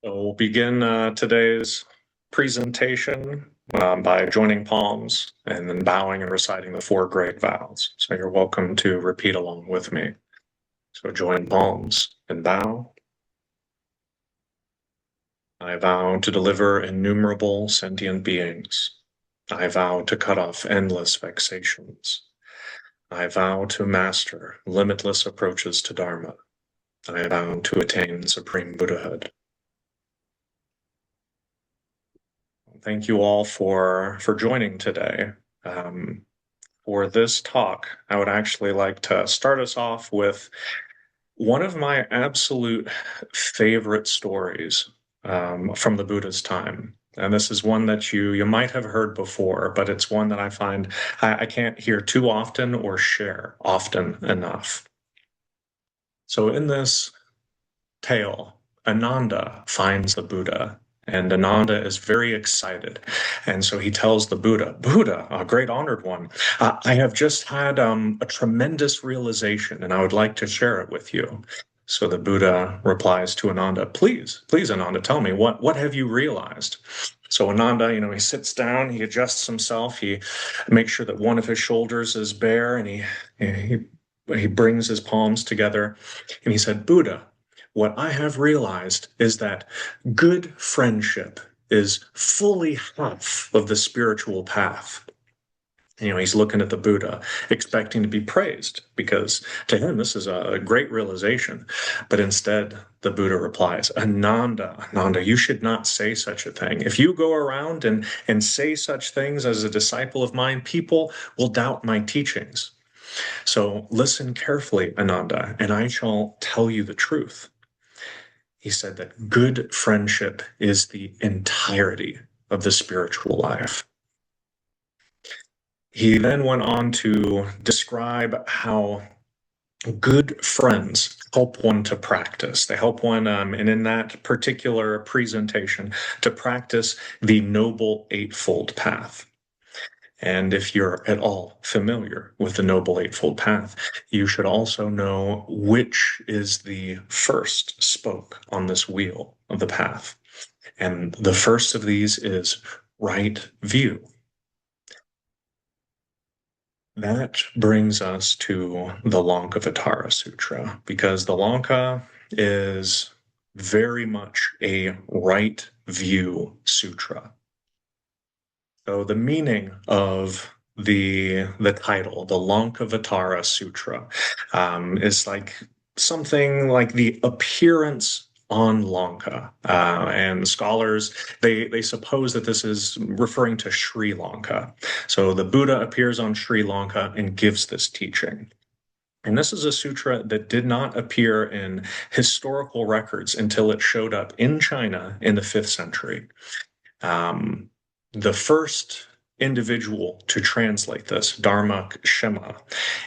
We'll begin today's presentation by joining palms and then bowing and reciting the four great vows. So you're welcome to repeat along with me. So join palms and bow. I vow to deliver innumerable sentient beings. I vow to cut off endless vexations. I vow to master limitless approaches to Dharma. I vow to attain supreme Buddhahood. Thank you all for joining today. For this talk, I would actually like to start us off with one of my absolute favorite stories from the Buddha's time. And this is one that you might have heard before, but it's one that I find I can't hear too often or share often enough. So in this tale, Ananda finds the Buddha. And Ananda is very excited. And so he tells the Buddha, Buddha, a great honored one, I have just had a tremendous realization and I would like to share it with you. So the Buddha replies to Ananda, please, Ananda, tell me, what have you realized? So Ananda, he sits down, he adjusts himself, he makes sure that one of his shoulders is bare, and he brings his palms together, and he said, Buddha, what I have realized is that good friendship is fully half of the spiritual path. He's looking at the Buddha, expecting to be praised, because to him, this is a great realization. But instead, the Buddha replies, Ananda, you should not say such a thing. If you go around and say such things as a disciple of mine, people will doubt my teachings. So listen carefully, Ananda, and I shall tell you the truth. He said that good friendship is the entirety of the spiritual life. He then went on to describe how good friends help one to practice. They help one, and in that particular presentation, to practice the Noble Eightfold Path. And if you're at all familiar with the Noble Eightfold Path, you should also know which is the first spoke on this wheel of the path. And the first of these is right view. That brings us to the Lankavatara Sutra, because the Lanka is very much a right view sutra. So the meaning of the title, the Lankavatara Sutra, is like something like the appearance on Lanka. And scholars, they suppose that this is referring to Sri Lanka. So the Buddha appears on Sri Lanka and gives this teaching. And this is a sutra that did not appear in historical records until it showed up in China in the 5th century. The first individual to translate this, Dharma Shema,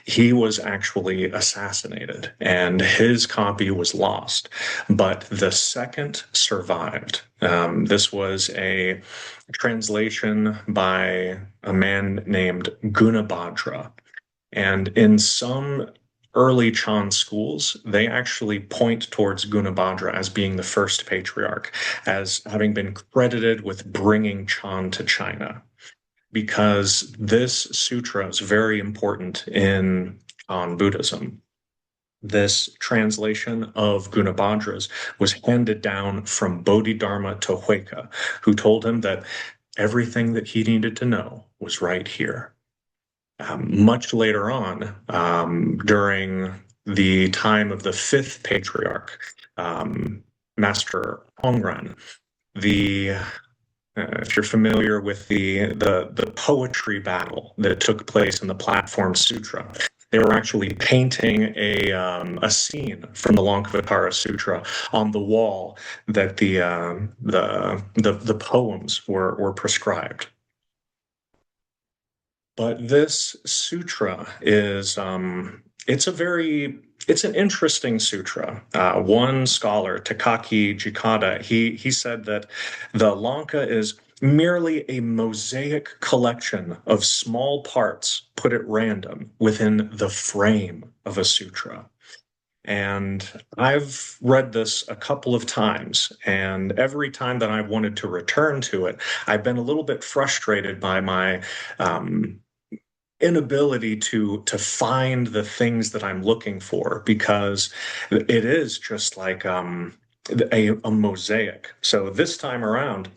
he was actually assassinated and his copy was lost. But the second survived. This was a translation by a man named Gunabhadra. And in some early Chan schools, they actually point towards Gunabhadra as being the first patriarch, as having been credited with bringing Chan to China, because this sutra is very important in Chan Buddhism. This translation of Gunabhadra's was handed down from Bodhidharma to Huike, who told him that everything that he needed to know was right here. Much later on, during the time of the 5th patriarch, Master Hongren, if you're familiar with the poetry battle that took place in the Platform Sutra, they were actually painting a scene from the Lankavatara Sutra on the wall that the poems were prescribed. But this sutra is, it's an interesting sutra. One scholar, Takaki Jikada, he said that the Lanka is merely a mosaic collection of small parts put at random within the frame of a sutra. And I've read this a couple of times, and every time that I've wanted to return to it, I've been a little bit frustrated by my um, inability to find the things that I'm looking for, because it is just like a mosaic. So this time around,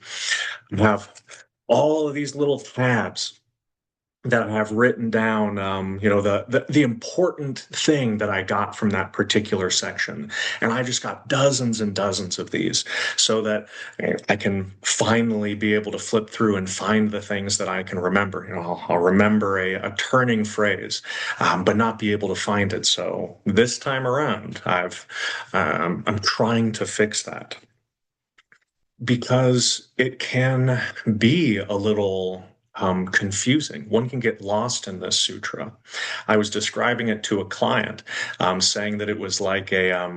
I have all of these little tabs that I have written down, the important thing that I got from that particular section, and I just got dozens and dozens of these, so that I can finally be able to flip through and find the things that I can remember. I'll remember a turning phrase, but not be able to find it. So this time around, I'm trying to fix that, because it can be a little confusing. One can get lost in this sutra. I was describing it to a client, saying that it was like uh,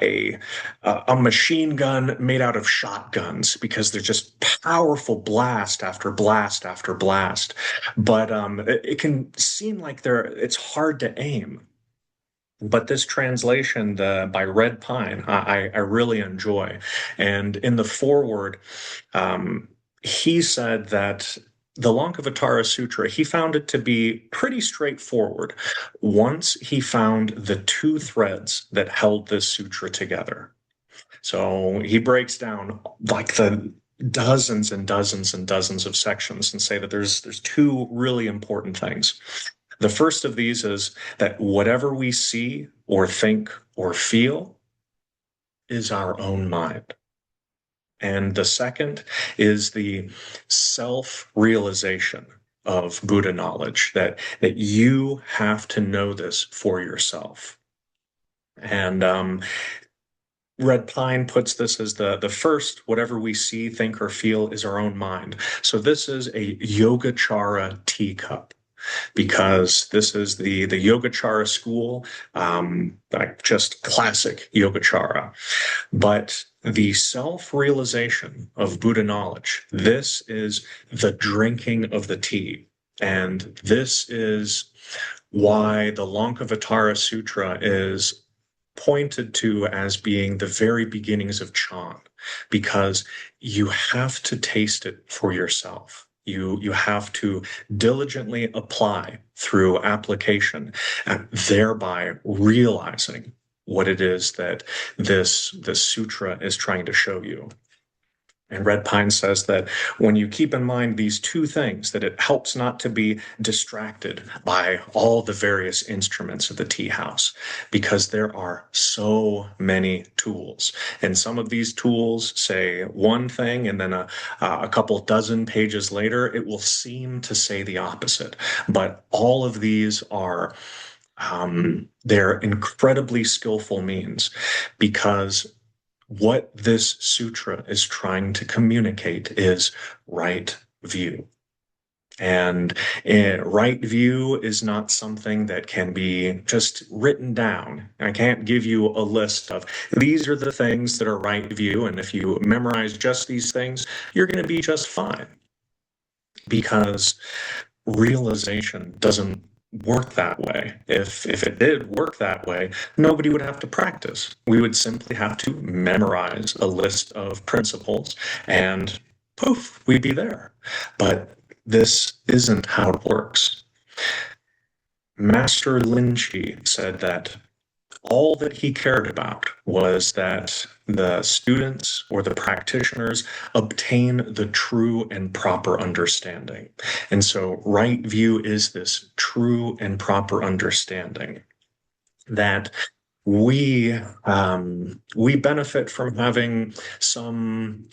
a a machine gun made out of shotguns, because they're just powerful blast after blast after blast. But it can seem like it's hard to aim. But this translation, by Red Pine, I really enjoy. And in the foreword, um, he said that the Lankavatara Sutra, he found it to be pretty straightforward once he found the two threads that held this sutra together. So he breaks down like the dozens and dozens and dozens of sections, and say that there's two really important things. The first of these is that whatever we see or think or feel is our own mind. And the second is the self-realization of Buddha knowledge, that you have to know this for yourself. And Red Pine puts this as the first: whatever we see, think, or feel is our own mind. So this is a Yogacara teacup, because this is the Yogacara school, like just classic Yogacara. But the self-realization of Buddha knowledge, this is the drinking of the tea. And this is why the Lankavatara Sutra is pointed to as being the very beginnings of Chan, because you have to taste it for yourself. You have to diligently apply through application, and thereby realizing what it is that this sutra is trying to show you. And Red Pine says that when you keep in mind these two things, that it helps not to be distracted by all the various instruments of the tea house, because there are so many tools. And some of these tools say one thing, and then a couple dozen pages later, it will seem to say the opposite. But all of these are they're incredibly skillful means, because what this sutra is trying to communicate is right view. And right view is not something that can be just written down. I can't give you a list of these are the things that are right view, and if you memorize just these things, you're going to be just fine. Because realization doesn't work that way. If it did work that way, nobody would have to practice. We would simply have to memorize a list of principles, and poof, we'd be there. But this isn't how it works. Master Linchi said that all that he cared about was that the students or the practitioners obtain the true and proper understanding. And so right view is this true and proper understanding, that we benefit from having some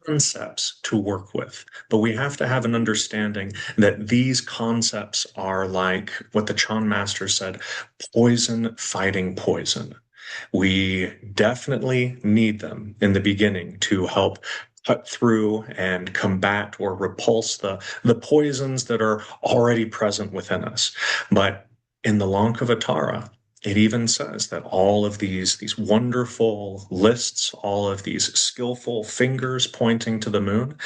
concepts to work with, but we have to have an understanding that these concepts are like what the Chan master said: poison fighting poison. We definitely need them in the beginning to help cut through and combat or repulse the poisons that are already present within us. But in the Lankavatara, it even says that all of these wonderful lists, all of these skillful fingers pointing to the moon,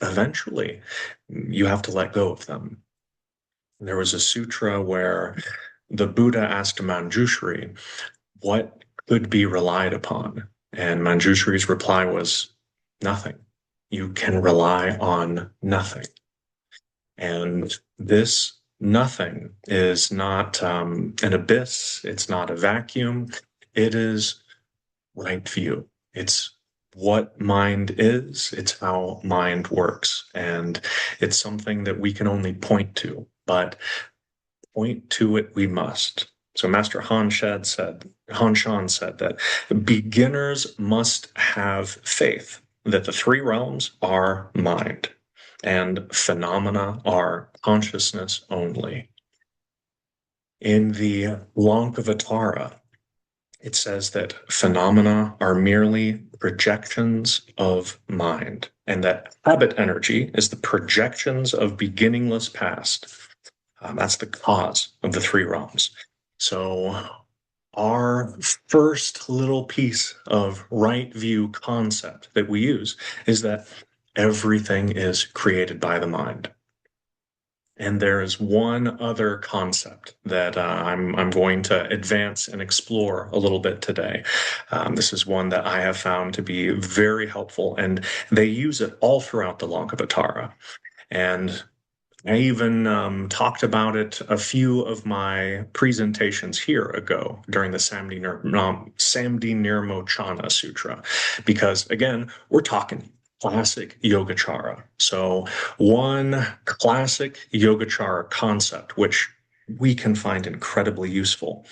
eventually you have to let go of them. There was a sutra where the Buddha asked Manjushri, what could be relied upon? And Manjushri's reply was nothing. You can rely on nothing. And this nothing is not an abyss. It's not a vacuum. It is right view. It's what mind is. It's how mind works. And it's something that we can only point to, but point to it we must. So Master Han Shan said that beginners must have faith that the three realms are mind and phenomena are consciousness only. In the Lankavatara, it says that phenomena are merely projections of mind, and that habit energy is the projections of beginningless past. That's the cause of the three realms. So, our first little piece of right view concept that we use is that everything is created by the mind. And there is one other concept that I'm going to advance and explore a little bit today. This is one that I have found to be very helpful, and they use it all throughout the Lankavatara. And I even talked about it a few of my presentations here ago during the Samdi Nirmochana Sutra, because again, we're talking classic Yogacara. So one classic Yogacara concept, which we can find incredibly useful,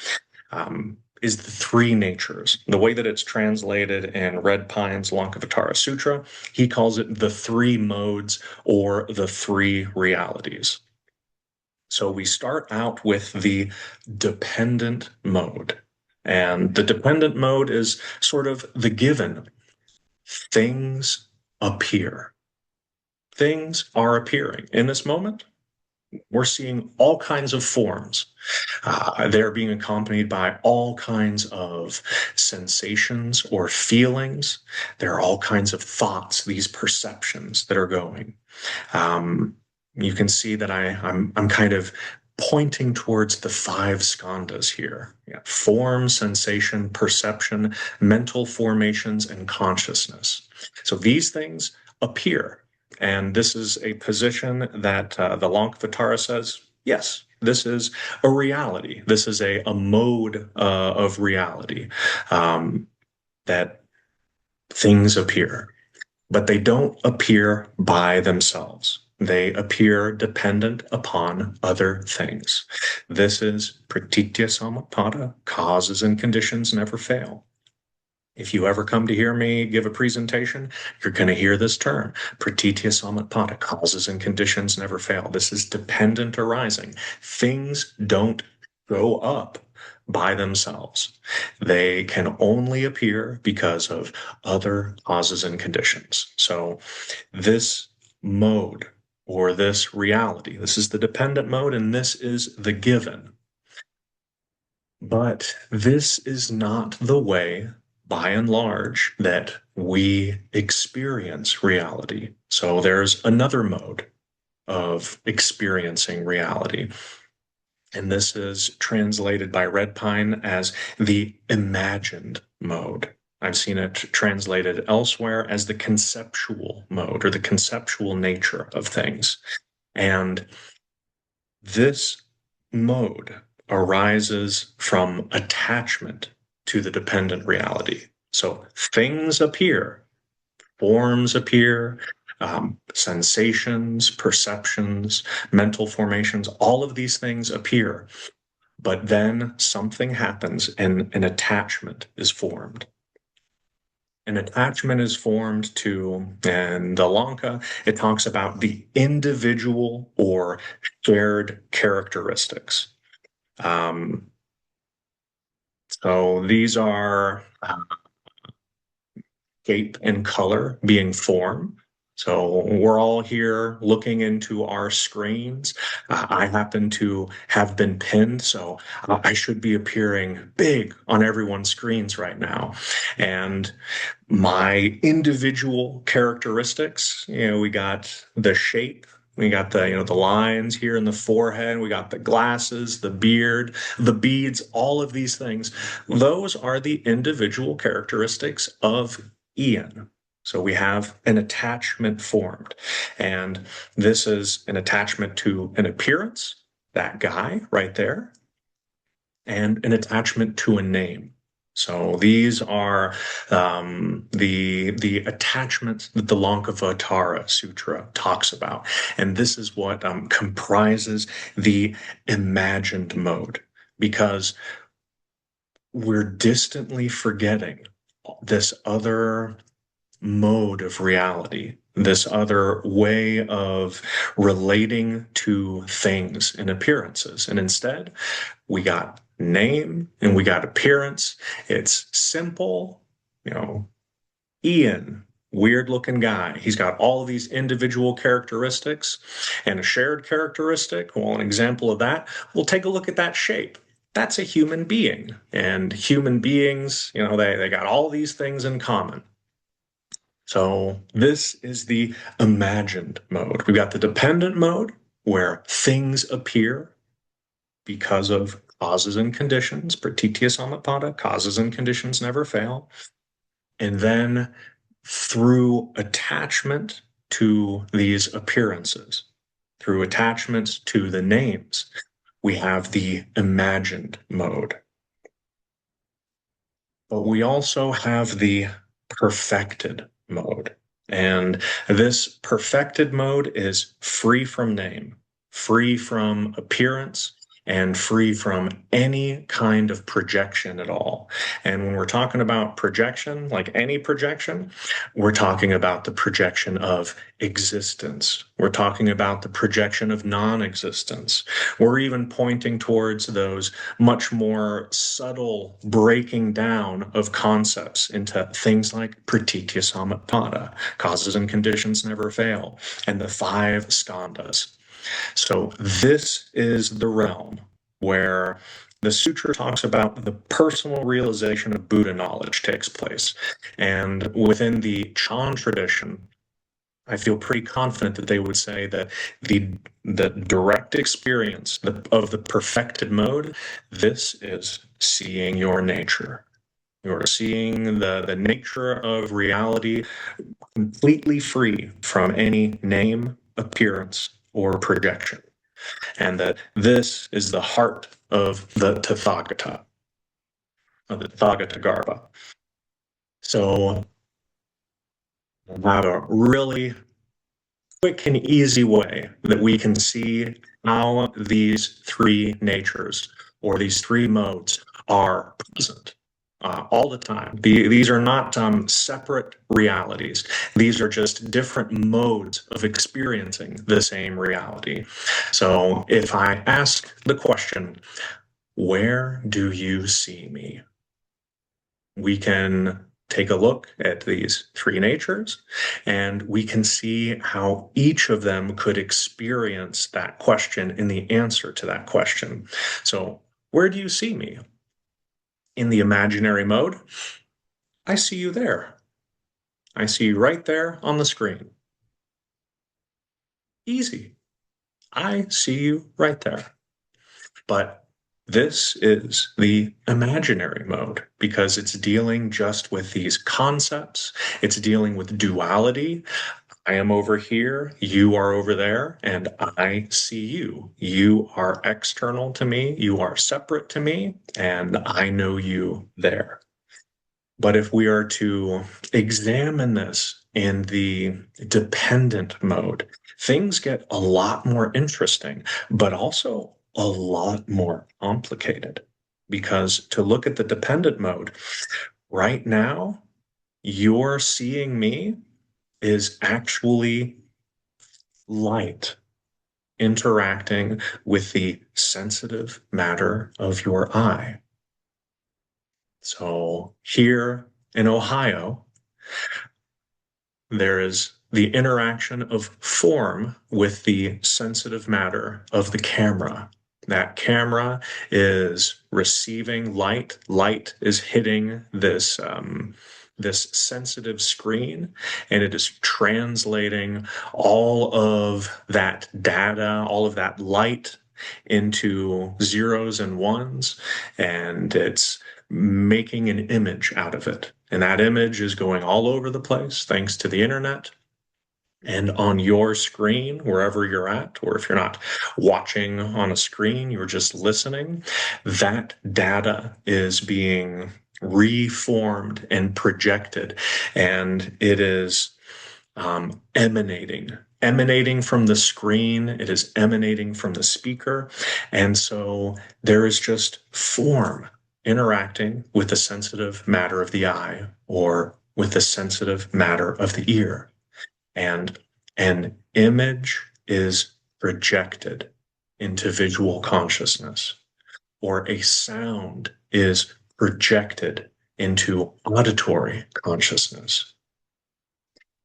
is the three natures. The way that it's translated in Red Pine's Lankavatara Sutra, he calls it the three modes or the three realities. So we start out with the dependent mode. And the dependent mode is sort of the given. Things appear. Things are appearing. In this moment, we're seeing all kinds of forms. They're being accompanied by all kinds of sensations or feelings. There are all kinds of thoughts, these perceptions that are going. You can see that I'm kind of pointing towards the five skandhas here. Yeah. Form, sensation, perception, mental formations, and consciousness. So these things appear. And this is a position that the Lankavatara says, yes, this is a reality. This is a mode of reality, that things appear, but they don't appear by themselves. They appear dependent upon other things. This is pratitya samutpada, causes and conditions never fail. If you ever come to hear me give a presentation, you're going to hear this term, pratitya samutpada, causes and conditions never fail. This is dependent arising. Things don't go up by themselves. They can only appear because of other causes and conditions. So this mode or this reality, this is the dependent mode, and this is the given. But this is not the way, by and large, that we experience reality. So there's another mode of experiencing reality. And this is translated by Red Pine as the imagined mode. I've seen it translated elsewhere as the conceptual mode or the conceptual nature of things. And this mode arises from attachment to the dependent reality. So things appear, forms appear, sensations, perceptions, mental formations, all of these things appear. But then something happens and an attachment is formed. An attachment is formed to, and the Lanka, it talks about the individual or shared characteristics. So these are shape and color being formed. So we're all here looking into our screens. I happen to have been pinned, so I should be appearing big on everyone's screens right now. And my individual characteristics, we got the shape We got the lines here in the forehead. We got the glasses, the beard, the beads, all of these things. Those are the individual characteristics of Ian. So we have an attachment formed. And this is an attachment to an appearance, that guy right there, and an attachment to a name. So these are the attachments that the Lankavatara Sutra talks about, and this is what comprises the imagined mode, because we're distantly forgetting this other mode of reality, this other way of relating to things and appearances. And instead, we got name and we got appearance. It's simple, Ian, weird looking guy. He's got all of these individual characteristics and a shared characteristic. Well, an example of that, we'll take a look at that shape. That's a human being. And human beings, they got all these things in common. So this is the imagined mode. We've got the dependent mode where things appear because of causes and conditions. Pratitya samutpada, causes and conditions never fail. And then through attachment to these appearances, through attachments to the names, we have the imagined mode. But we also have the perfected mode. And this perfected mode is free from name, free from appearance, and free from any kind of projection at all. And when we're talking about projection, like any projection, we're talking about the projection of existence. We're talking about the projection of non-existence. We're even pointing towards those much more subtle breaking down of concepts into things like pratitya samutpada, causes and conditions never fail, and the 5 skandhas. So this is the realm where the sutra talks about the personal realization of Buddha knowledge takes place. And within the Chan tradition, I feel pretty confident that they would say that the direct experience of the perfected mode, this is seeing your nature. You're seeing the nature of reality completely free from any name, appearance, or projection. And that this is the heart of the Tathagata, of the Tathagata Garbha. So I have a really quick and easy way that we can see how these 3 natures or these 3 modes are present all the time. These are not separate realities. These are just different modes of experiencing the same reality. So if I ask the question, where do you see me? We can take a look at these 3 natures, and we can see how each of them could experience that question and the answer to that question. So, where do you see me? In the imaginary mode, I see you there. I see you right there on the screen. Easy. I see you right there. But this is the imaginary mode because it's dealing just with these concepts. It's dealing with duality. I am over here, you are over there, and I see you. You are external to me, you are separate to me, and I know you there. But if we are to examine this in the dependent mode, things get a lot more interesting, but also a lot more complicated. Because to look at the dependent mode, right now, you're seeing me is actually light interacting with the sensitive matter of your eye. So here in Ohio, there is the interaction of form with the sensitive matter of the camera. That camera is receiving light. Light is hitting this this sensitive screen, and it is translating all of that data, all of that light into zeros and ones, and it's making an image out of it. And that image is going all over the place thanks to the internet. And on your screen, wherever you're at, or if you're not watching on a screen, you're just listening, that data is being reformed and projected. And it is emanating from the screen. It is emanating from the speaker. And so there is just form interacting with the sensitive matter of the eye or with the sensitive matter of the ear. And an image is projected into visual consciousness, or a sound is projected into auditory consciousness.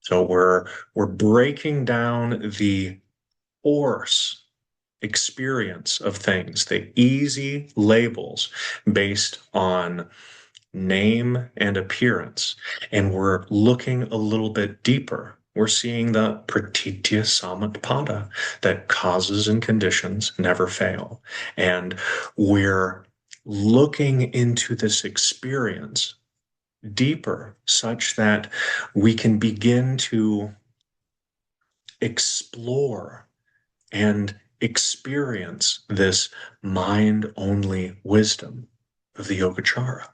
So we're breaking down the coarse experience of things, the easy labels based on name and appearance, and we're looking a little bit deeper. We're seeing the pratitya samutpada, that causes and conditions never fail. And we're looking into this experience deeper such that we can begin to explore and experience this mind-only wisdom of the Yogacara.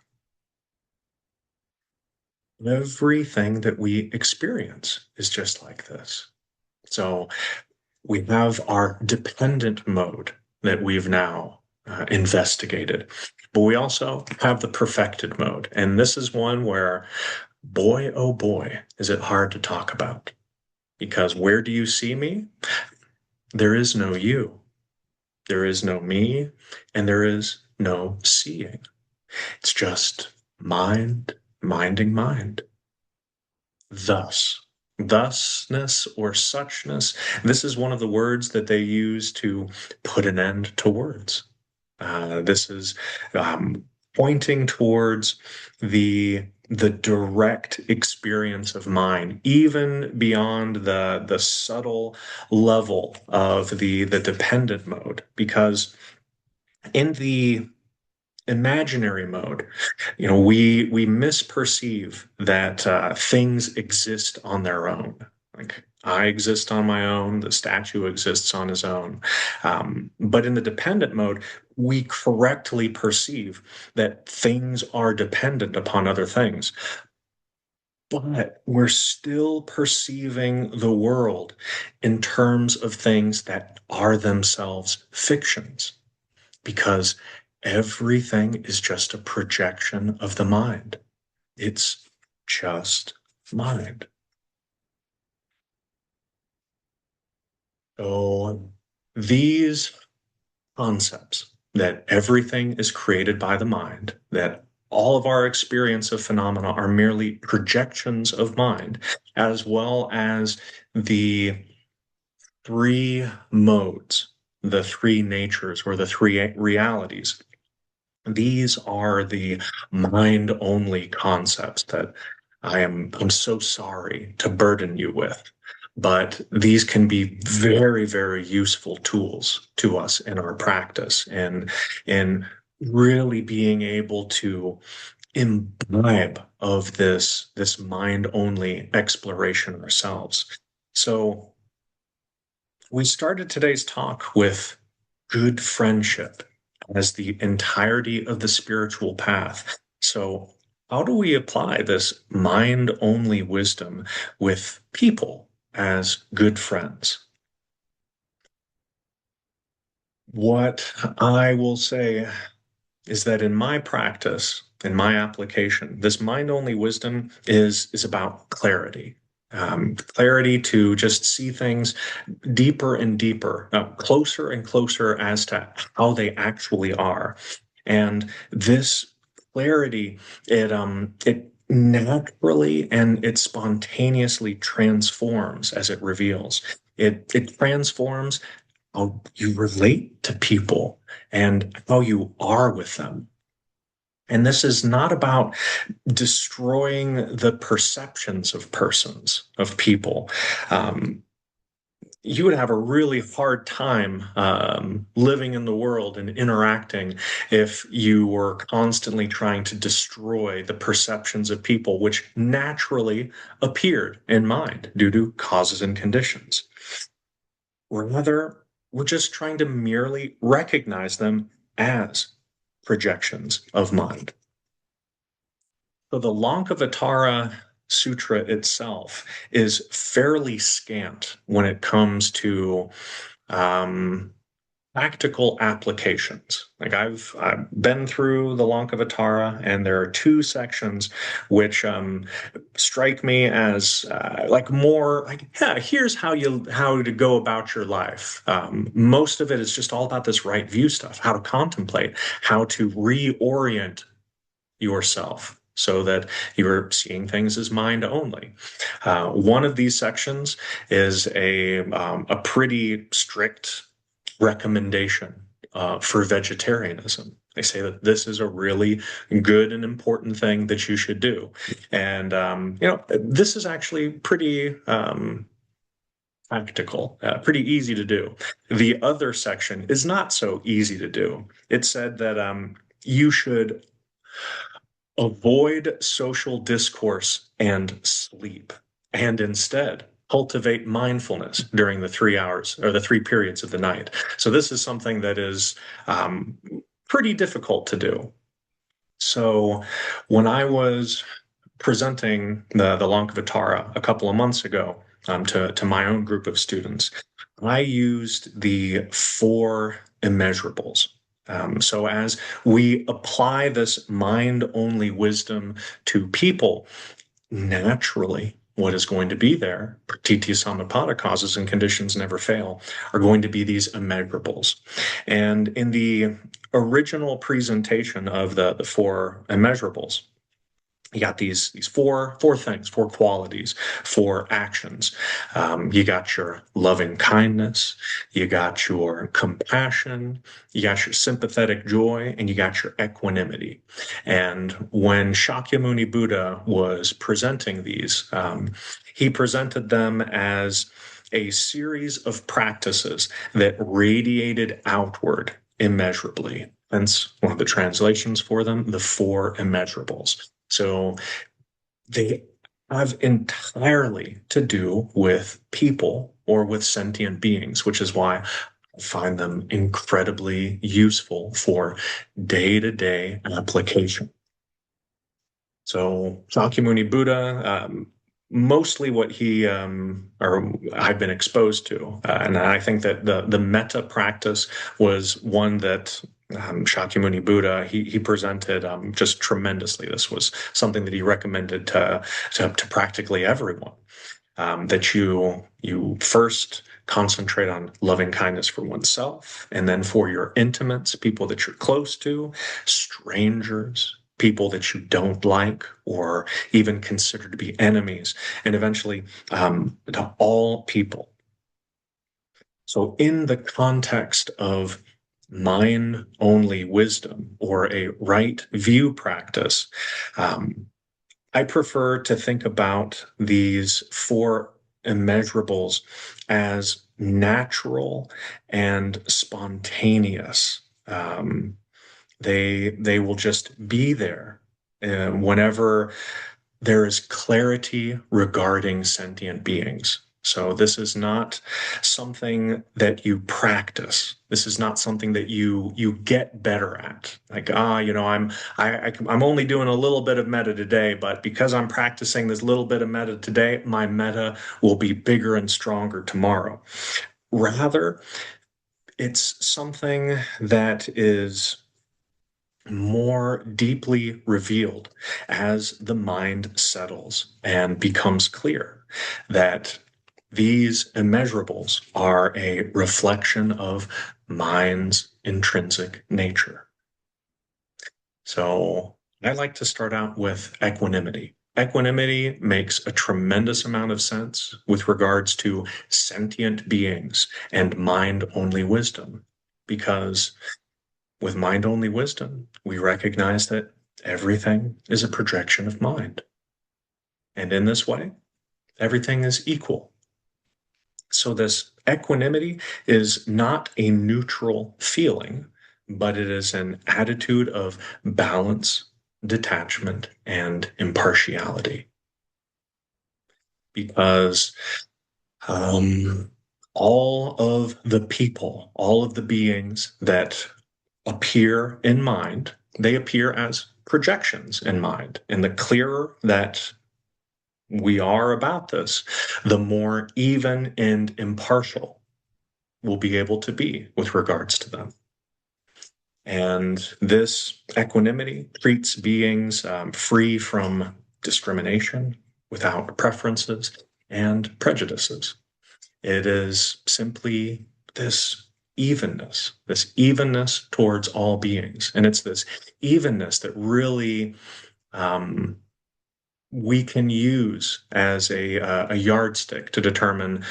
Everything that we experience is just like this. So we have our dependent mode that we've now investigated, but we also have the perfected mode. And this is one where, boy, oh boy, is it hard to talk about. Because where do you see me? There is no you. There is no me, and there is no seeing. It's just mind minding mind. Thusness or suchness. This is one of the words that they use to put an end to words. This is pointing towards the direct experience of mind, even beyond the subtle level of the dependent mode, because in the imaginary mode, we misperceive that things exist on their own. Like, I exist on my own, the statue exists on his own. But in the dependent mode, we correctly perceive that things are dependent upon other things. But we're still perceiving the world in terms of things that are themselves fictions, because everything is just a projection of the mind. It's just mind. So these concepts, that everything is created by the mind, that all of our experience of phenomena are merely projections of mind, as well as the three modes, the three natures, or the three realities. These are the mind-only concepts that I'm so sorry to burden you with, but these can be very, very useful tools to us in our practice and in really being able to imbibe of this mind-only exploration ourselves. So we started today's talk with good friendship as the entirety of the spiritual path. So how do we apply this mind-only wisdom with people as good friends? What I will say is that in my practice, in my application, this mind-only wisdom is about clarity. Clarity to just see things deeper and deeper, closer and closer as to how they actually are. And this clarity, it naturally and it spontaneously transforms as it reveals. It transforms how you relate to people and how you are with them. And this is not about destroying the perceptions of persons, of people. Um, you would have a really hard time living in the world and interacting if you were constantly trying to destroy the perceptions of people, which naturally appeared in mind due to causes and conditions. Rather, we're just trying to merely recognize them as projections of mind. So the Lankavatara Sutra itself is fairly scant when it comes to um, practical applications. Like I've been through the Lankavatara, and there are two sections which strike me as like more like, yeah, here's how to go about your life. Most of it is just all about this right view stuff, how to contemplate, how to reorient yourself so that you're seeing things as mind only. One of these sections is a pretty strict recommendation for vegetarianism. They say that this is a really good and important thing that you should do. And, this is actually pretty practical, pretty easy to do. The other section is not so easy to do. It said that you should avoid social discourse and sleep, and instead cultivate mindfulness during the 3 hours or the three periods of the night. So this is something that is pretty difficult to do. So when I was presenting the Lankavatara a couple of months ago to my own group of students, I used the four immeasurables. So as we apply this mind-only wisdom to people, naturally, what is going to be there, pratitya samutpada, causes and conditions never fail, are going to be these immeasurables. And in the original presentation of the four immeasurables, you got these four things, four qualities, four actions. You got your loving kindness, you got your compassion, you got your sympathetic joy, and you got your equanimity. And when Shakyamuni Buddha was presenting these, he presented them as a series of practices that radiated outward immeasurably. Hence, one of the translations for them, the four immeasurables. So they have entirely to do with people or with sentient beings, which is why I find them incredibly useful for day-to-day application. So Shakyamuni Buddha, mostly what he or I've been exposed to, and I think that the metta practice was one that Shakyamuni Buddha he presented just tremendously. This was something that he recommended to practically everyone. That you first concentrate on loving kindness for oneself, and then for your intimates, people that you're close to, strangers, people that you don't like or even consider to be enemies, and eventually to all people. So, in the context of mind only wisdom or a right view practice, I prefer to think about these four immeasurables as natural and spontaneous. They will just be there whenever there is clarity regarding sentient beings. So this is not something that you practice. This is not something that you get better at. Like, I'm only doing a little bit of metta today, but because I'm practicing this little bit of metta today, my metta will be bigger and stronger tomorrow. Rather, it's something that is more deeply revealed as the mind settles and becomes clear that these immeasurables are a reflection of mind's intrinsic nature. So I like to start out with equanimity. Equanimity makes a tremendous amount of sense with regards to sentient beings and mind-only wisdom, because with mind only wisdom, we recognize that everything is a projection of mind. And in this way, everything is equal. So this equanimity is not a neutral feeling, but it is an attitude of balance, detachment, and impartiality. Because all of the people, all of the beings that appear in mind, they appear as projections in mind. And the clearer that we are about this, the more even and impartial we'll be able to be with regards to them. And this equanimity treats beings free from discrimination, without preferences and prejudices. It is simply this evenness towards all beings. And it's this evenness that really we can use as a yardstick to determine,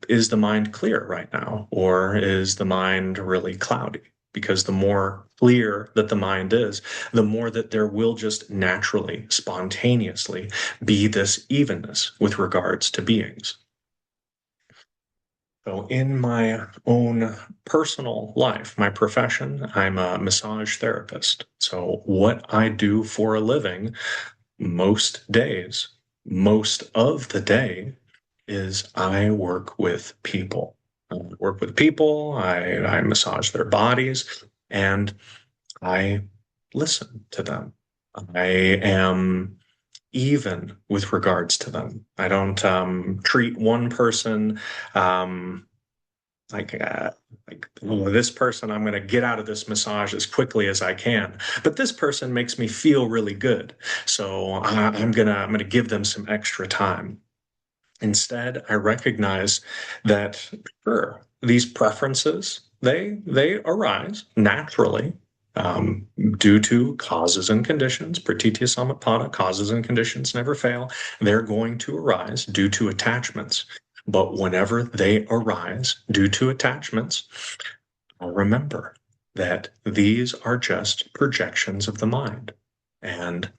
is the mind clear right now, or is the mind really cloudy? Because the more clear that the mind is, the more that there will just naturally, spontaneously be this evenness with regards to beings. So in my own personal life, my profession, I'm a massage therapist. So what I do for a living most days, most of the day, is I work with people. I massage their bodies, and I listen to them. I am even with regards to them. I don't treat one person um, like oh, this person, I'm going to get out of this massage as quickly as I can. But this person makes me feel really good, so I'm gonna give them some extra time. Instead, I recognize that sure, these preferences they arise naturally um, due to causes and conditions. Pratitya samutpada, causes and conditions never fail. They're going to arise due to attachments. But whenever they arise due to attachments, remember that these are just projections of the mind, and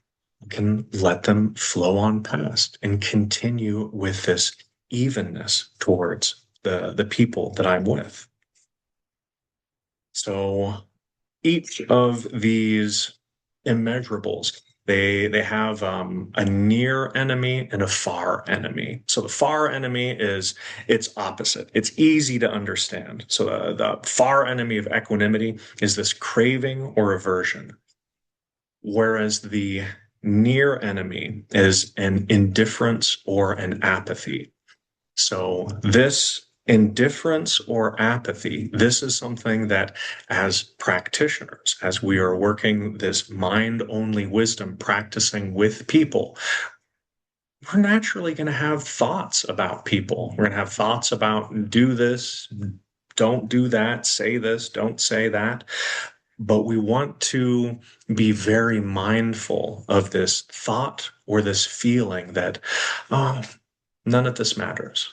you can let them flow on past and continue with this evenness towards the people that I'm with. So each of these immeasurables, they have a near enemy and a far enemy. So the far enemy is its opposite. It's easy to understand. So the far enemy of equanimity is this craving or aversion, whereas the near enemy is an indifference or an apathy. So this indifference or apathy, this is something that as practitioners, as we are working this mind-only wisdom, practicing with people, we're naturally going to have thoughts about people. We're going to have thoughts about do this, don't do that, say this, don't say that. But we want to be very mindful of this thought or this feeling that, oh, none of this matters.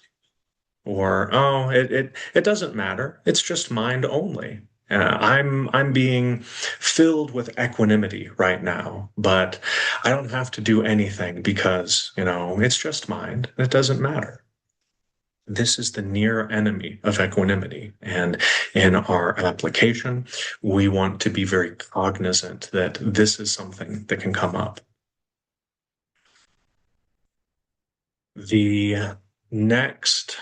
Or, oh, it doesn't matter. It's just mind only. I'm being filled with equanimity right now, but I don't have to do anything because, it's just mind. It doesn't matter. This is the near enemy of equanimity. And in our application, we want to be very cognizant that this is something that can come up. The next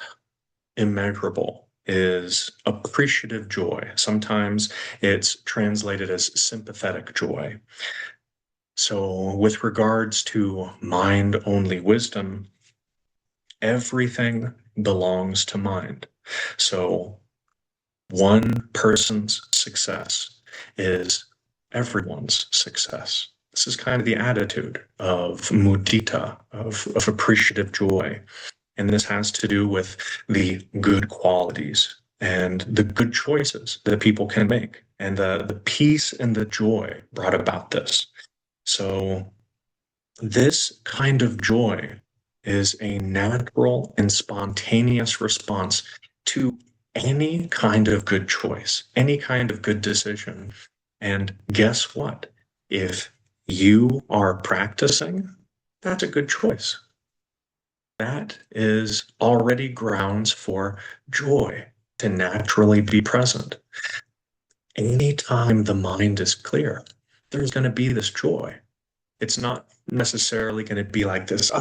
immeasurable is appreciative joy. Sometimes it's translated as sympathetic joy. So, with regards to mind only wisdom, everything belongs to mind. So, one person's success is everyone's success. This is kind of the attitude of mudita, of appreciative joy. And this has to do with the good qualities and the good choices that people can make, and the peace and the joy brought about this. So this kind of joy is a natural and spontaneous response to any kind of good choice, any kind of good decision. And guess what? If you are practicing, that's a good choice. That is already grounds for joy to naturally be present. Anytime the mind is clear, there's going to be this joy. It's not necessarily going to be like this,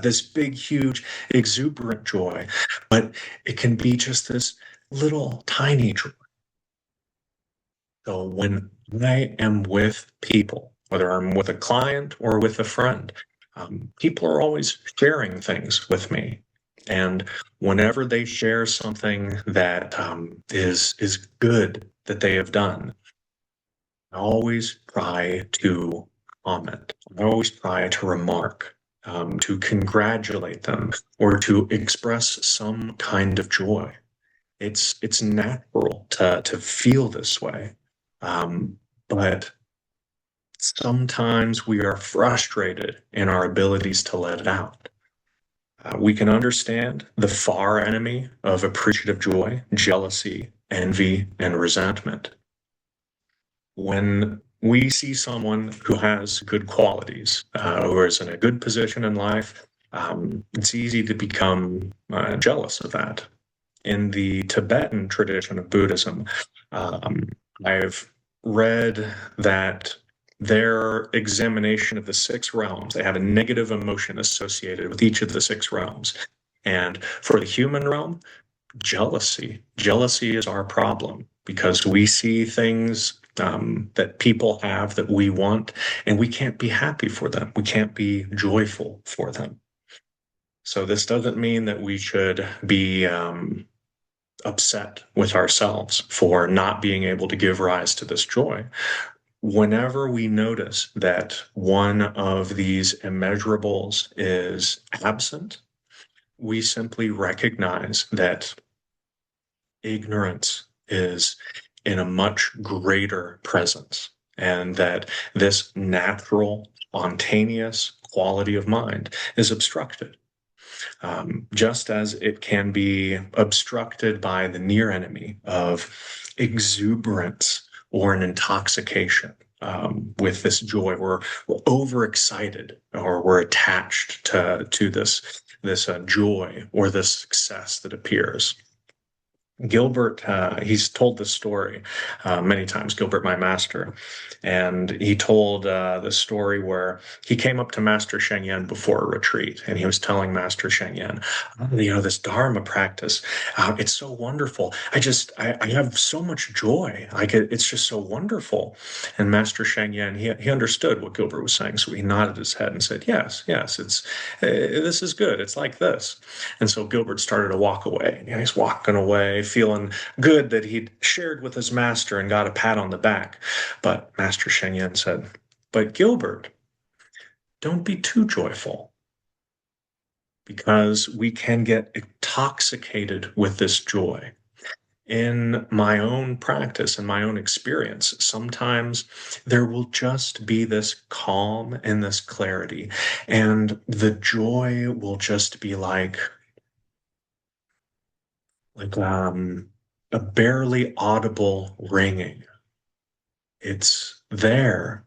this big, huge, exuberant joy, but it can be just this little tiny joy. So when I am with people, whether I'm with a client or with a friend, people are always sharing things with me. And whenever they share something that is good that they have done, I always try to comment. I always try to remark, to congratulate them, or to express some kind of joy. It's natural to feel this way, but sometimes we are frustrated in our abilities to let it out. We can understand the far enemy of appreciative joy, jealousy, envy, and resentment. When we see someone who has good qualities, who is in a good position in life, it's easy to become jealous of that. In the Tibetan tradition of Buddhism, um, I've read that their examination of the six realms, they have a negative emotion associated with each of the six realms. And for the human realm, jealousy. Jealousy is our problem because we see things that people have that we want, and we can't be happy for them. We can't be joyful for them. So this doesn't mean that we should be upset with ourselves for not being able to give rise to this joy. Whenever we notice that one of these immeasurables is absent, we simply recognize that ignorance is in a much greater presence, and that this natural, spontaneous quality of mind is obstructed. Just as it can be obstructed by the near enemy of exuberance or an intoxication. With this joy, we're overexcited, or we're attached to this joy or this success that appears. Gilbert, he's told this story many times, Gilbert, my master. And he told the story where he came up to Master Sheng Yen before a retreat, and he was telling Master Sheng Yen, this Dharma practice, it's so wonderful. I have so much joy. It's just so wonderful. And Master Sheng Yen, he understood what Gilbert was saying. So he nodded his head and said, yes, this is good. It's like this. And so Gilbert started to walk away. And he's walking away, feeling good that he'd shared with his master and got a pat on the back. But Master Sheng Yen said, but Gilbert, don't be too joyful, because we can get intoxicated with this joy. In my own practice and my own experience, sometimes there will just be this calm and this clarity, and the joy will just be like a barely audible ringing. It's there,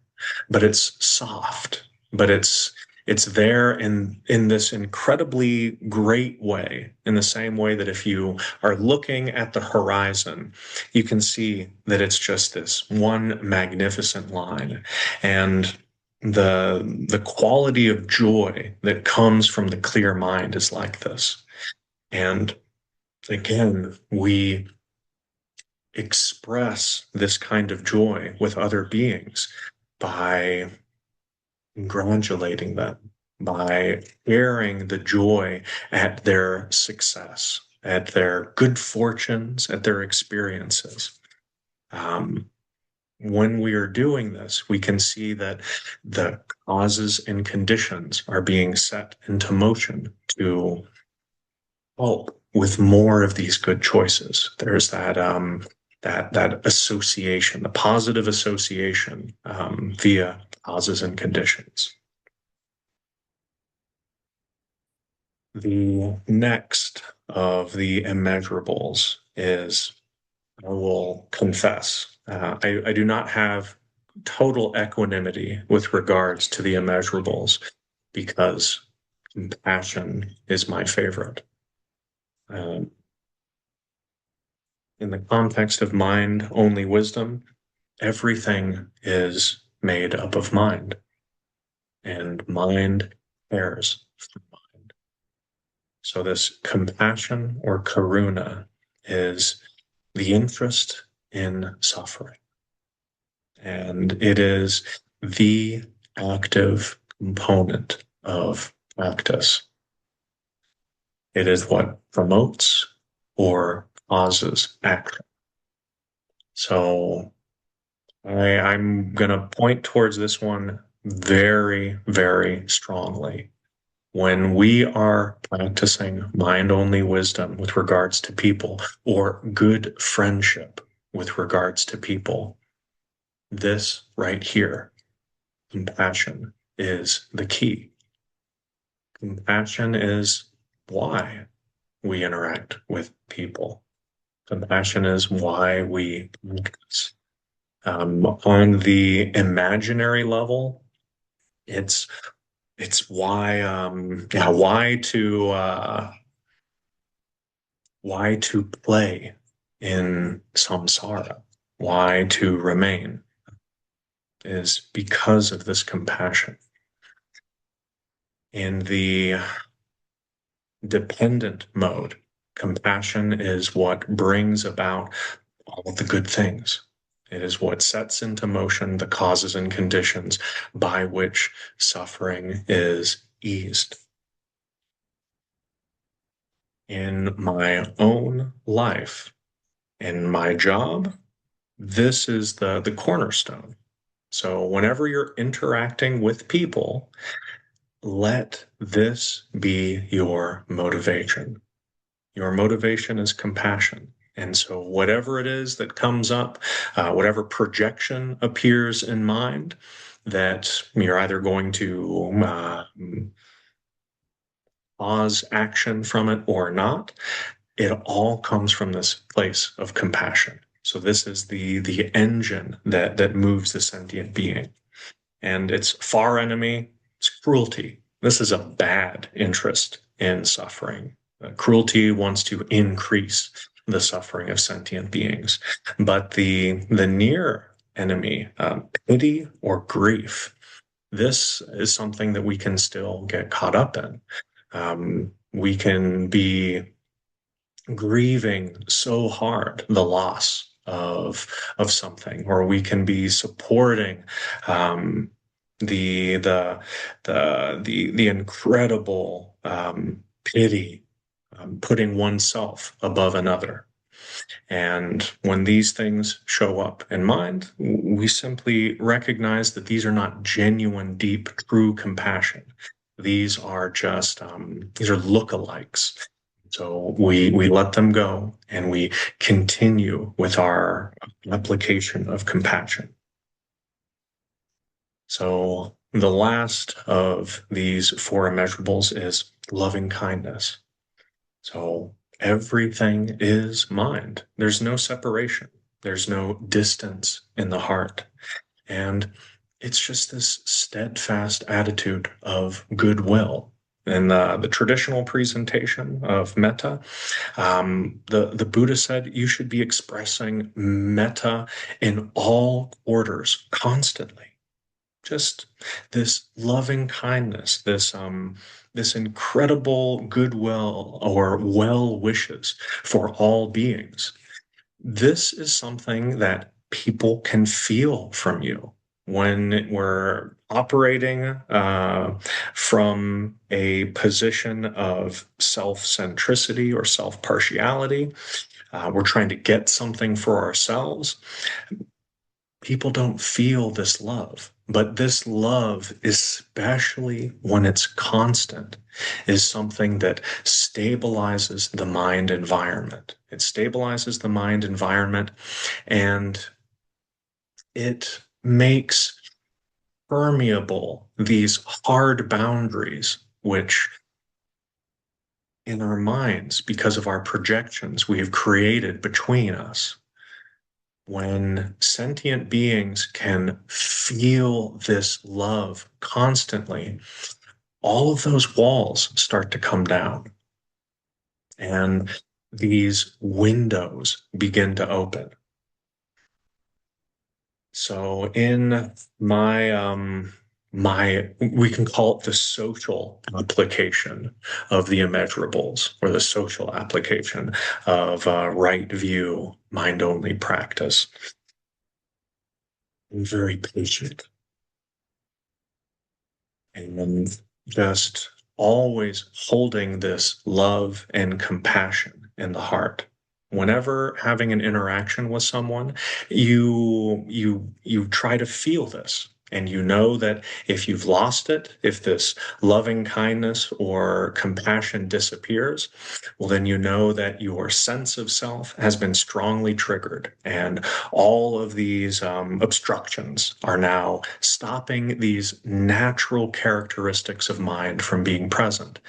but it's soft, but it's there in this incredibly great way, in the same way that if you are looking at the horizon, you can see that it's just this one magnificent line. And the quality of joy that comes from the clear mind is like this. And again, we express this kind of joy with other beings by congratulating them, by sharing the joy at their success, at their good fortunes, at their experiences. Um, when we are doing this, we can see that the causes and conditions are being set into motion to help with more of these good choices. There's that association, the positive association via causes and conditions. The next of the immeasurables is, I will confess, I do not have total equanimity with regards to the immeasurables because compassion is my favorite. Um, in the context of mind only wisdom, everything is made up of mind, and mind cares for mind. So, this compassion or karuna is the interest in suffering, and it is the active component of practice. It is what promotes or causes action. So I'm going to point towards this one very, very strongly. When we are practicing mind only wisdom with regards to people or good friendship with regards to people, this right here, compassion, is the key. Compassion is why we interact with people. Compassion is why we practice. On the imaginary level, it's why why to play in samsara, why to remain is because of this compassion. In the dependent mode, compassion is what brings about all of the good things. It is what sets into motion the causes and conditions by which suffering is eased. In my own life, in my job, this is the cornerstone. So whenever you're interacting with people, let this be your motivation. Your motivation is compassion. And so whatever it is that comes up, whatever projection appears in mind, that you're either going to cause action from it or not, it all comes from this place of compassion. So this is the engine that moves the sentient being. And its far enemy is cruelty. This is a bad interest in suffering. Cruelty wants to increase the suffering of sentient beings. But the near enemy, pity or grief, this is something that we can still get caught up in. We can be grieving so hard the loss of something, or we can be supporting the the the incredible pity, putting oneself above another. And when these things show up in mind, we simply recognize that these are not genuine, deep, true compassion. These are just these are lookalikes. So we let them go and we continue with our application of compassion. So the last of these four immeasurables is loving kindness. So everything is mind. There's no separation. There's no distance in the heart. And it's just this steadfast attitude of goodwill. In the traditional presentation of metta, the Buddha said you should be expressing metta in all quarters constantly. Just this loving kindness, this incredible goodwill or well wishes for all beings. This is something that people can feel from you when we're operating from a position of self-centricity or self-partiality. We're trying to get something for ourselves. People don't feel this love, but this love, especially when it's constant, is something that stabilizes the mind environment. It stabilizes the mind environment, and it makes permeable these hard boundaries, which in our minds, because of our projections we have created between us, When sentient beings can feel this love constantly, all of those walls start to come down and these windows begin to open. So in my we can call it the social application of the immeasurables, or the social application of right view, mind only practice. I'm very patient and just always holding this love and compassion in the heart. Whenever having an interaction with someone, you try to feel this. And you know that if you've lost it, if this loving kindness or compassion disappears, well, then you know that your sense of self has been strongly triggered. And all of these obstructions are now stopping these natural characteristics of mind from being present.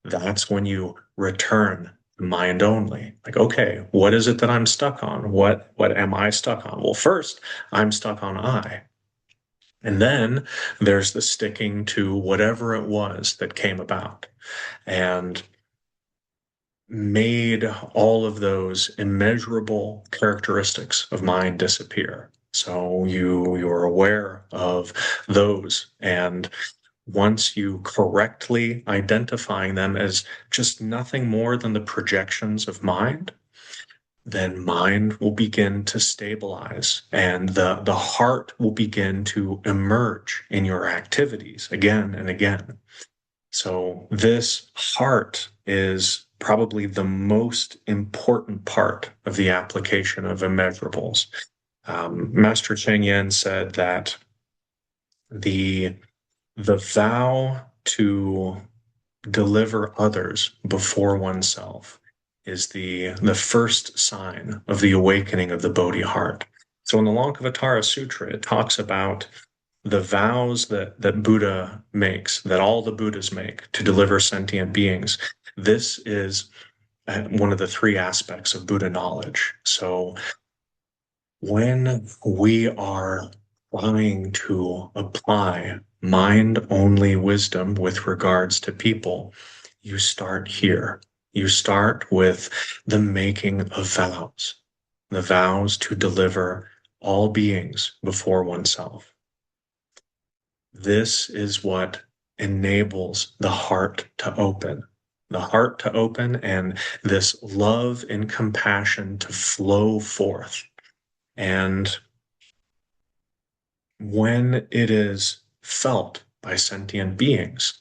That's when you return mind only. Like, okay, what is it that I'm stuck on? What am I stuck on? Well, first, I'm stuck on I. And then there's the sticking to whatever it was that came about and made all of those immeasurable characteristics of mind disappear. So you're aware of those, and once you correctly identifying them as just nothing more than the projections of mind, then mind will begin to stabilize and the heart will begin to emerge in your activities again and again. So this heart is probably the most important part of the application of immeasurables. Master Cheng Yen said that the vow to deliver others before oneself is the first sign of the awakening of the Bodhi heart. So in the Lankavatara Sutra, it talks about the vows that Buddha makes, that all the Buddhas make to deliver sentient beings. This is one of the three aspects of Buddha knowledge. So when we are trying to apply mind only wisdom with regards to people, you start here. You start with the making of vows, the vows to deliver all beings before oneself. This is what enables the heart to open, and this love and compassion to flow forth. And when it is felt by sentient beings,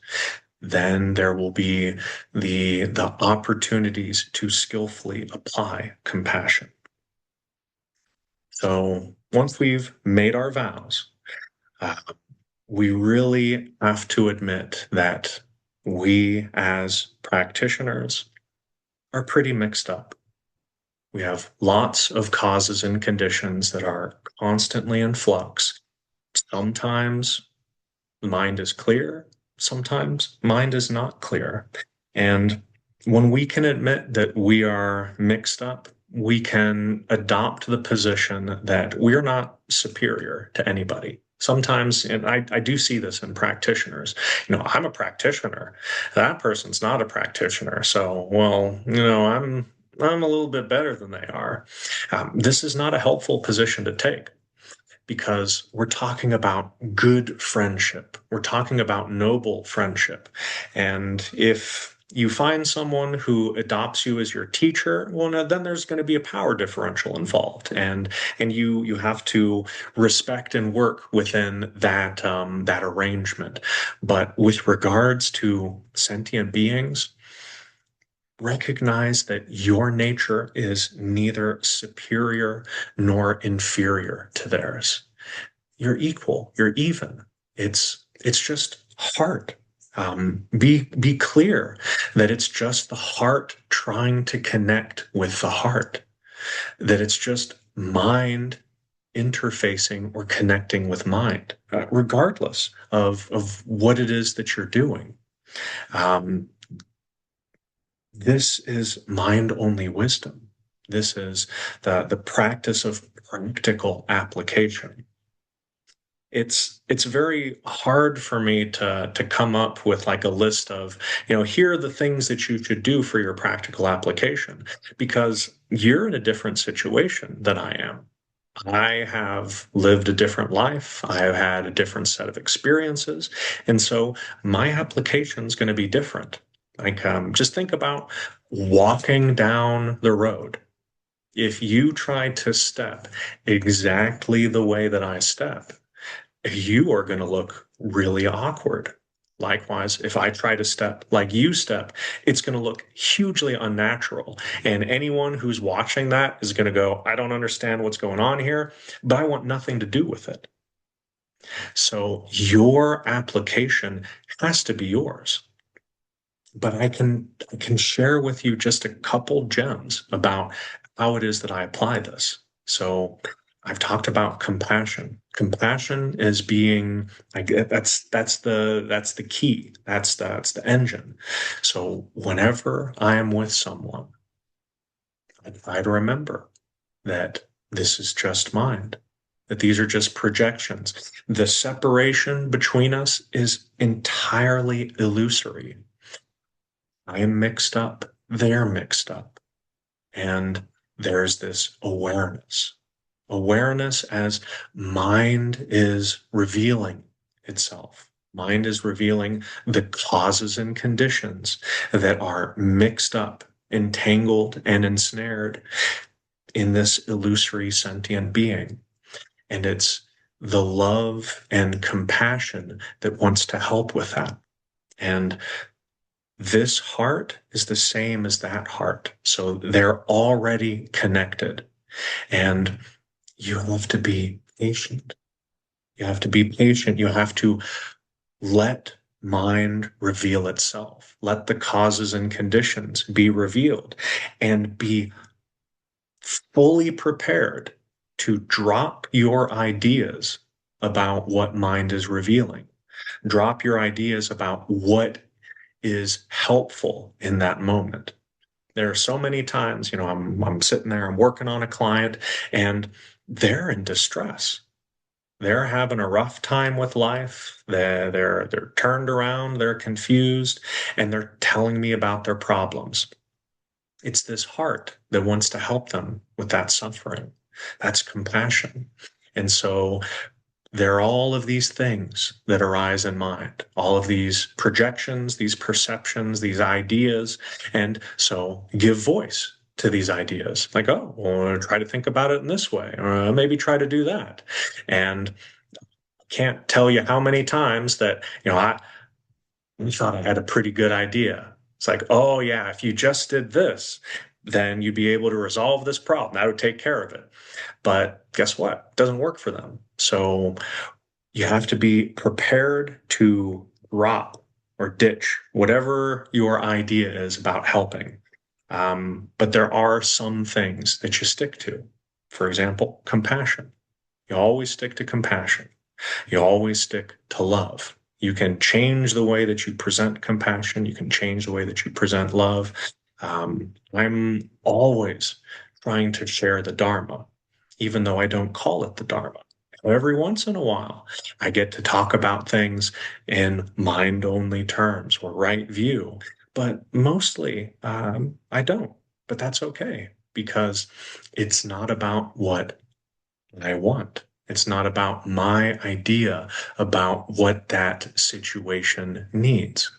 then there will be the opportunities to skillfully apply compassion. So once we've made our vows, we really have to admit that we as practitioners are pretty mixed up. We have lots of causes and conditions that are constantly in flux. Sometimes the mind is clear, sometimes mind is not clear. And when we can admit that we are mixed up, we can adopt the position that we're not superior to anybody. Sometimes, and I do see this in practitioners, I'm a practitioner. That person's not a practitioner. So, well, I'm a little bit better than they are. This is not a helpful position to take, because we're talking about good friendship. We're talking about noble friendship. And if you find someone who adopts you as your teacher, well, now, then there's going to be a power differential involved, and you have to respect and work within that arrangement. But with regards to sentient beings, recognize that your nature is neither superior nor inferior to theirs. You're equal. You're even. It's just heart. Be clear that it's just the heart trying to connect with the heart. That it's just mind interfacing or connecting with mind, regardless of what it is that you're doing. This is mind only wisdom. This is the practice of practical application. It's very hard for me to come up with like a list of, here are the things that you should do for your practical application, because you're in a different situation than I am. I have lived a different life. I have had a different set of experiences. And so my application is going to be different. Like, just think about walking down the road. If you try to step exactly the way that I step, you are going to look really awkward. Likewise, if I try to step like you step, it's going to look hugely unnatural. And anyone who's watching that is going to go, I don't understand what's going on here, but I want nothing to do with it. So your application has to be yours. But I can share with you just a couple gems about how it is that I apply this. So I've talked about compassion. Compassion is being like that's the key. That's the engine. So whenever I am with someone, I try to remember that this is just mind, that these are just projections. The separation between us is entirely illusory. I am mixed up, they're mixed up. And there's this awareness as mind is revealing itself. Mind is revealing the causes and conditions that are mixed up, entangled, and ensnared in this illusory sentient being. And it's the love and compassion that wants to help with that. And this heart is the same as that heart. So they're already connected. And you have to be patient. You have to be patient. You have to let mind reveal itself. Let the causes and conditions be revealed and be fully prepared to drop your ideas about what mind is revealing. Drop your ideas about what is helpful in that moment. There are so many times, I'm sitting there, I'm working on a client, and they're in distress. They're having a rough time with life. They're turned around, they're confused, and they're telling me about their problems. It's this heart that wants to help them with that suffering. That's compassion. And so there are all of these things that arise in mind, all of these projections, these perceptions, these ideas. And so give voice to these ideas like, oh, well, try to think about it in this way, or maybe try to do that. And I can't tell you how many times that, I thought I had a pretty good idea. It's like, oh, yeah, if you just did this, then you'd be able to resolve this problem. That would take care of it. But guess what? It doesn't work for them. So you have to be prepared to drop or ditch whatever your idea is about helping. But there are some things that you stick to. For example, compassion. You always stick to compassion. You always stick to love. You can change the way that you present compassion. You can change the way that you present love. I'm always trying to share the Dharma, even though I don't call it the Dharma. Every once in a while, I get to talk about things in mind-only terms or right view, but mostly I don't. But that's okay because it's not about what I want. It's not about my idea about what that situation needs.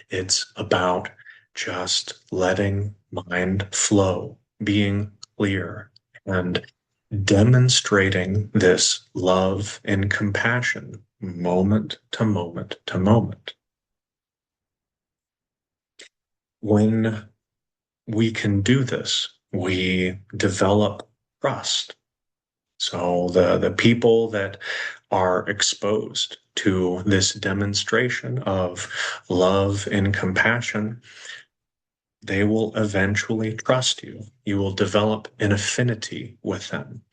It's about just letting mind flow, being clear, and demonstrating this love and compassion moment to moment to moment. When we can do this, we develop trust. So the people that are exposed to this demonstration of love and compassion, they will eventually trust you. You will develop an affinity with them.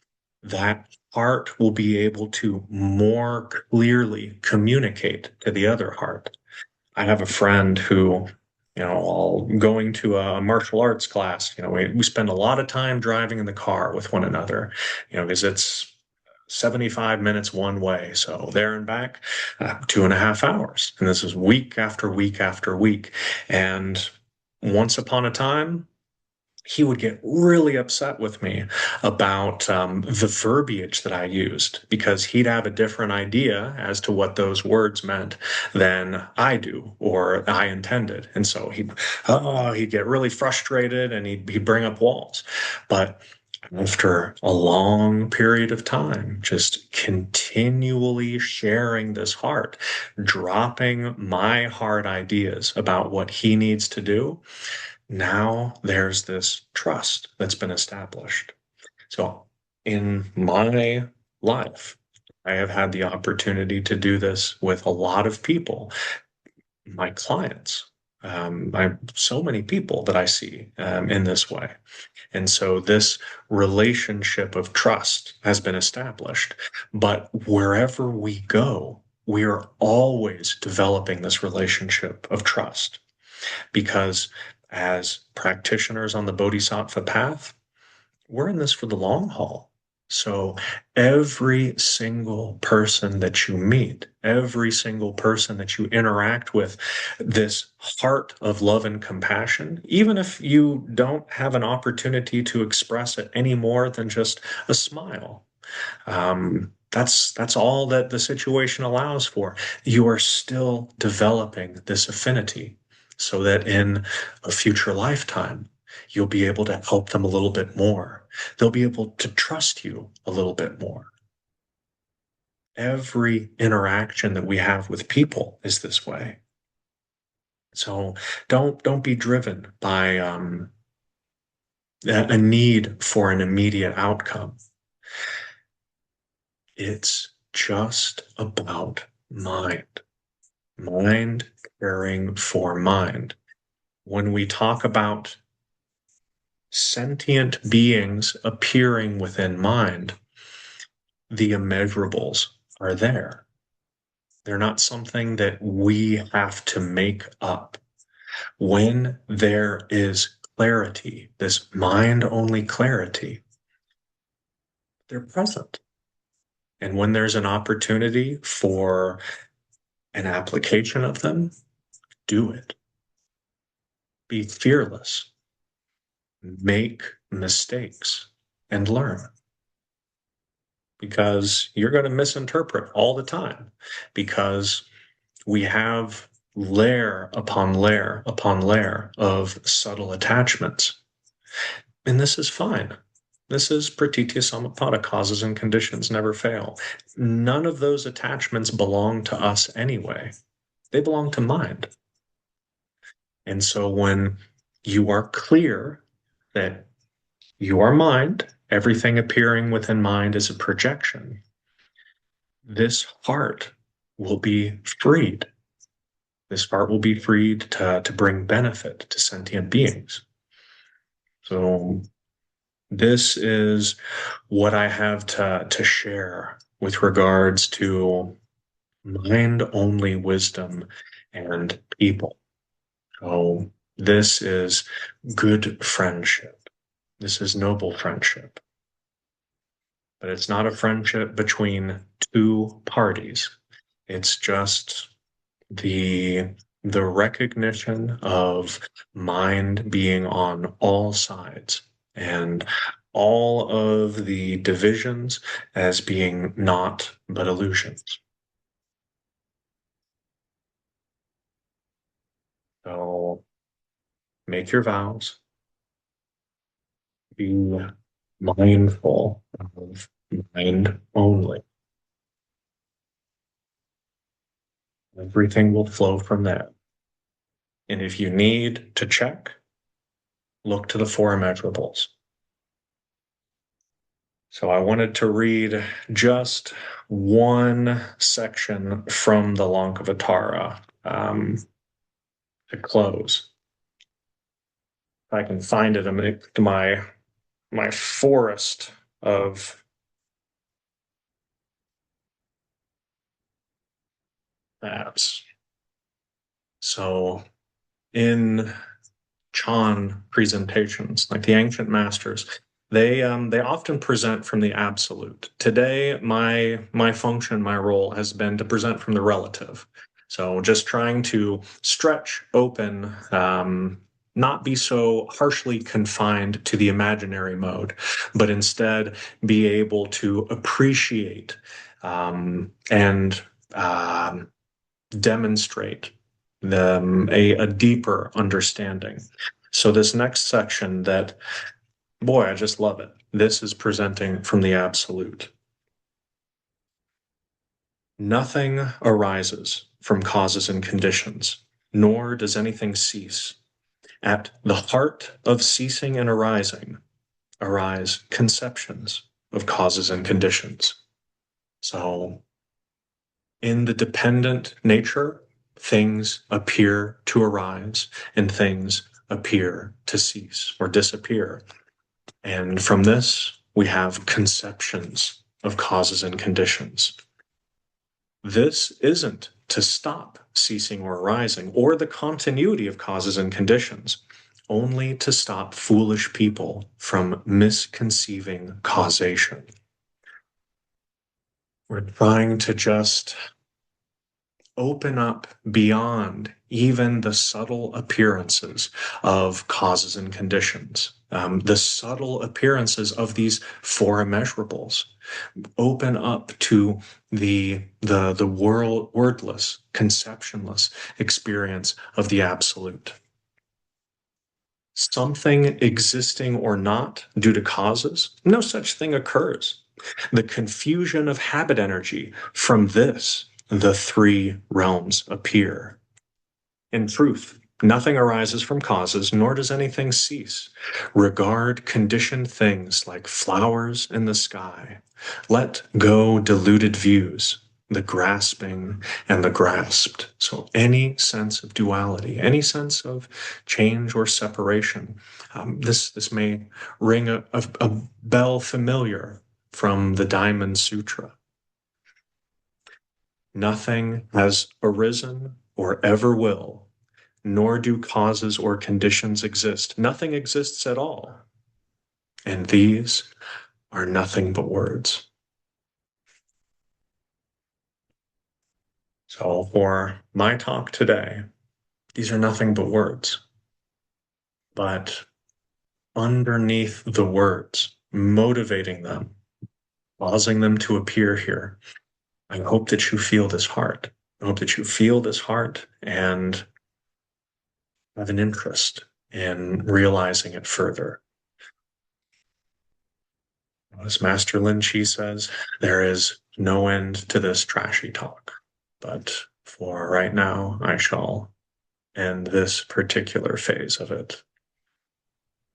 That heart will be able to more clearly communicate to the other heart. I have a friend who while going to a martial arts class, we spend a lot of time driving in the car with one another, because it's 75 minutes one way. So there and back, 2.5 hours. And this is week after week after week. And once upon a time, he would get really upset with me about the verbiage that I used because he'd have a different idea as to what those words meant than I do or I intended. And so he'd get really frustrated and he'd bring up walls. But after a long period of time, just continually sharing this heart, dropping my hard ideas about what he needs to do, now there's this trust that's been established. So in my life, I have had the opportunity to do this with a lot of people, my clients. So many people that I see in this way. And so this relationship of trust has been established. But wherever we go, we are always developing this relationship of trust because as practitioners on the Bodhisattva path, we're in this for the long haul. So every single person that you meet, every single person that you interact with, this heart of love and compassion, even if you don't have an opportunity to express it any more than just a smile, that's all that the situation allows for. You are still developing this affinity so that in a future lifetime, you'll be able to help them a little bit more. They'll be able to trust you a little bit more. Every interaction that we have with people is this way. So don't be driven by a need for an immediate outcome. It's just about mind. Mind caring for mind. When we talk about sentient beings appearing within mind, the immeasurables are there. They're not something that we have to make up. When there is clarity, this mind-only clarity, they're present. And when there's an opportunity for an application of them, do it. Be fearless. Make mistakes and learn. Because you're going to misinterpret all the time because we have layer upon layer upon layer of subtle attachments. And this is fine. This is pratitya samutpada, causes and conditions never fail. None of those attachments belong to us anyway. They belong to mind. And so when you are clear that you are mind, everything appearing within mind is a projection, this heart will be freed. This heart will be freed to bring benefit to sentient beings. So this is what I have to share with regards to mind-only wisdom and people. So this is good friendship. This is noble friendship. But it's not a friendship between two parties. It's just the recognition of mind being on all sides and all of the divisions as being naught but illusions. So make your vows. Be mindful of mind only. Everything will flow from there. And if you need to check, look to the Four Immeasurables. So I wanted to read just one section from the Lankavatara to close. If I can find it amidst my forest of apps. So in Chan presentations, like the ancient masters, they often present from the absolute. Today, my function, my role has been to present from the relative. So just trying to stretch open, not be so harshly confined to the imaginary mode, but instead be able to appreciate and demonstrate a deeper understanding. So this next section that, boy, I just love it. This is presenting from the absolute. Nothing arises from causes and conditions, nor does anything cease. At the heart of ceasing and arising arise conceptions of causes and conditions. So in the dependent nature, things appear to arise and things appear to cease or disappear. And from this, we have conceptions of causes and conditions. This isn't to stop ceasing or arising or the continuity of causes and conditions, only to stop foolish people from misconceiving causation. We're trying to just open up beyond even the subtle appearances of causes and conditions, the subtle appearances of these four immeasurables. Open up to the wordless, conceptionless experience of the absolute. Something existing or not due to causes, no such thing occurs. The confusion of habit energy, from this, the three realms appear. In truth, nothing arises from causes, nor does anything cease. Regard conditioned things like flowers in the sky. Let go deluded views, the grasping and the grasped. So any sense of duality, any sense of change or separation, this may ring a bell familiar from the Diamond Sutra. Nothing has arisen or ever will, nor do causes or conditions exist. Nothing exists at all. And these are nothing but words. So for my talk today, these are nothing but words. But underneath the words, motivating them, causing them to appear here, I hope that you feel this heart. I hope that you feel this heart and have an interest in realizing it further. As Master Lin Chi says, there is no end to this trashy talk. But for right now, I shall end this particular phase of it.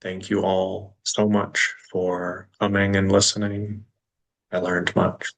Thank you all so much for coming and listening. I learned much.